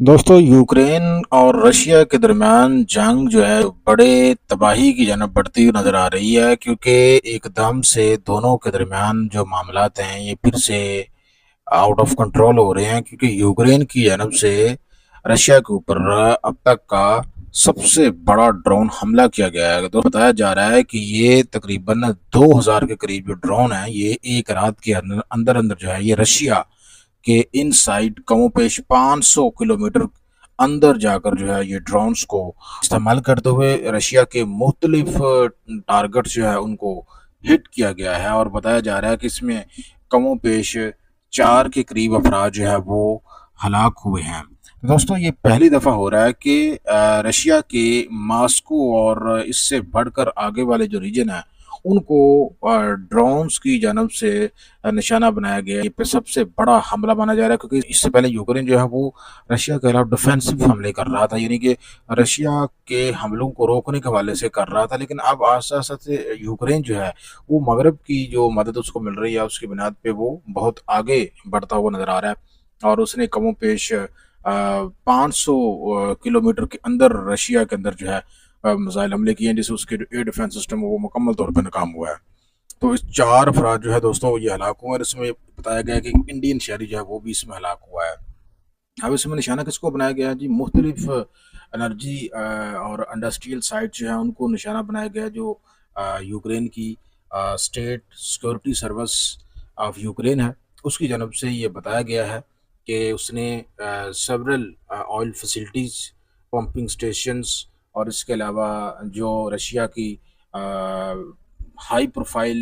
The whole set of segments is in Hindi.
दोस्तों, यूक्रेन और रशिया के दरमियान जंग जो है बड़े तबाही की जानब बढ़ती हुई नज़र आ रही है, क्योंकि एकदम से दोनों के दरमियान जो मामलात हैं ये फिर से आउट ऑफ कंट्रोल हो रहे हैं, क्योंकि यूक्रेन की जानब से रशिया के ऊपर अब तक का सबसे बड़ा ड्रोन हमला किया गया है। तो बताया जा रहा है कि ये तकरीबन 2000 के करीब जो ड्रोन है ये एक रात के अंदर अंदर अंदर जो है ये रशिया के इन साइड कमोपेश 500 किलोमीटर अंदर जाकर जो है ये ड्रोन्स को इस्तेमाल करते हुए रशिया के मुख्तलिफ टारगेट जो है उनको हिट किया गया है। और बताया जा रहा है कि इसमें कमोपेश 4 के करीब अफराद जो है वो हलाक हुए हैं। तो दोस्तों, ये पहली दफ़ा हो रहा है कि रशिया के मॉस्को और इससे बढ़कर आगे वाले जो रीजन है उनको ड्रोन्स की जानब से निशाना बनाया गया है। ये पे सबसे बड़ा हमला माना जा रहा है, क्योंकि इससे पहले यूक्रेन जो है वो रशिया के खिलाफ डिफेंसिव हमले कर रहा था, यानी कि रशिया के हमलों को रोकने के हवाले से कर रहा था। लेकिन अब आस्ते आस्ते यूक्रेन जो है वो मगरब की जो मदद उसको मिल रही है उसकी बुनियाद पे वो बहुत आगे बढ़ता हुआ नजर आ रहा है। और उसने कमों पेश 500 किलोमीटर के अंदर रशिया के अंदर जो है मिसाइल हमले किए हैं, जिससे उसके जो एयर डिफेंस सिस्टम है वो मुकम्मल तौर पर नाकाम हुआ है। तो इस 4 अफराद जो है दोस्तों ये हलाक हुए, और इसमें बताया गया है कि इंडियन शहरी जो है वो भी इसमें हलाक हुआ है। अब इसमें निशाना किसको बनाया गया है जी? मुख्तलिफ एनर्जी और इंडस्ट्रियल साइट जो है उनको निशाना बनाया गया है, जो यूक्रेन की state security service of Ukraine है उसकी जानब से ये बताया गया है कि उसने several oil facilities, pumping stations और इसके अलावा जो रशिया की हाई प्रोफाइल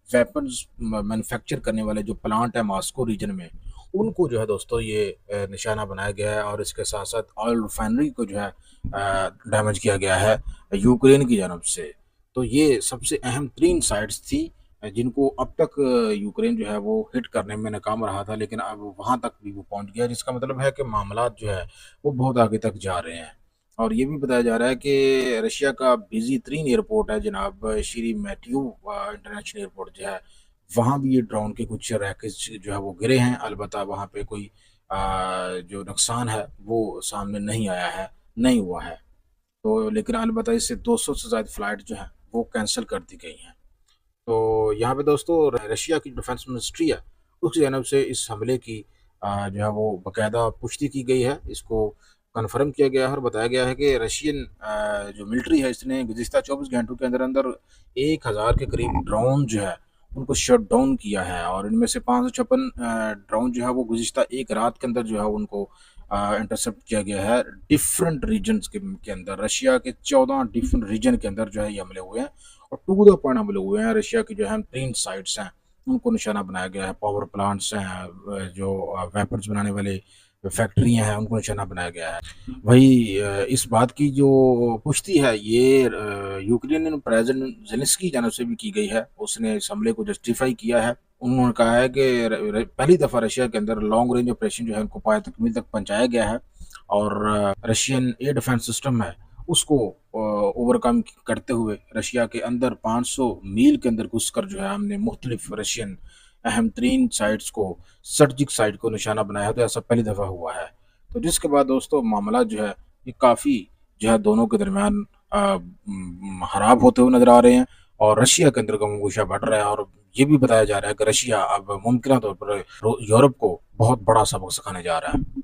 वेपन्स मैन्युफैक्चर करने वाले जो प्लांट है मॉस्को रीजन में, उनको जो है दोस्तों ये निशाना बनाया गया है। और इसके साथ साथ ऑयल रिफाइनरी को जो है डैमेज किया गया है यूक्रेन की जानब से। तो ये सबसे अहम 3 साइट्स थी जिनको अब तक यूक्रेन जो है वो हिट करने में नाकाम रहा था, लेकिन अब वहाँ तक भी वो पहुँच गया, जिसका मतलब है कि मामलात जो है वो बहुत आगे तक जा रहे हैं। और ये भी बताया जा रहा है कि रशिया का बिजी तरीन एयरपोर्ट है जनाब श्री मैट्यू इंटरनेशनल एयरपोर्ट जो है, वहाँ भी ये ड्रोन के कुछ रैकेट जो है वो गिरे हैं। अलबत्ता वहाँ पे कोई जो नुकसान है वो सामने नहीं आया है, नहीं हुआ है। तो लेकिन अलबत्ता इससे 200 से ज़्यादा फ्लाइट जो है वो कैंसिल कर दी गई हैं। तो यहाँ पे दोस्तों रशिया की डिफेंस मिनिस्ट्री है उसकी जानब से इस हमले की जो है वो बाकायदा पुष्टि की गई है, इसको कन्फर्म किया गया है और बताया गया है कि रशियन जो मिलिट्री है इसने गुज़िश्ता 24 घंटों के अंदर अंदर 1000 के करीब ड्रोन जो है उनको शट डाउन किया है। और इनमें से 556 ड्रोन जो है वो गुज़िश्ता एक रात के अंदर जो है उनको इंटरसेप्ट किया गया है डिफरेंट रीजन्स के अंदर। रशिया के 14 डिफरेंट रीजन के अंदर जो है ये हमले हुए हैं, और टू द पॉइंट हमले हुए हैं। रशिया की जो है 3 साइट्स हैं उनको निशाना बनाया गया है, पावर प्लांट्स हैं, जो वेपन्स बनाने वाले फैक्ट्रियां हैं उनको निशाना बनाया गया है। वही इस बात की जो पुष्टि है ये यूक्रेनियन प्रेसिडेंट जेलेंस्की की जानब से भी की गई है। उसने इस हमले को जस्टिफाई किया है। उन्होंने कहा है कि पहली दफ़ा रशिया के अंदर लॉन्ग रेंज ऑपरेशन जो है उनको पाया तकमील तक पहुंचाया गया है, और रशियन एयर डिफेंस सिस्टम है उसको ओवरकम करते हुए रशिया के अंदर 500 मील के अंदर घुसकर जो है हमने मुख्तलिफ रशियन अहम तरीन साइट्स को, स्ट्रेटजिक साइट को निशाना बनाया। तो ऐसा पहली दफ़ा हुआ है। तो जिसके बाद दोस्तों मामला जो है ये काफ़ी जो है दोनों के दरमियान खराब होते हुए नजर आ रहे हैं, और रशिया के अंदर गमगोशा बढ़ रहा है। और ये भी बताया जा रहा है कि रशिया अब मुमकिन तौर पर यूरोप को बहुत बड़ा सबक सिखाने जा रहा है।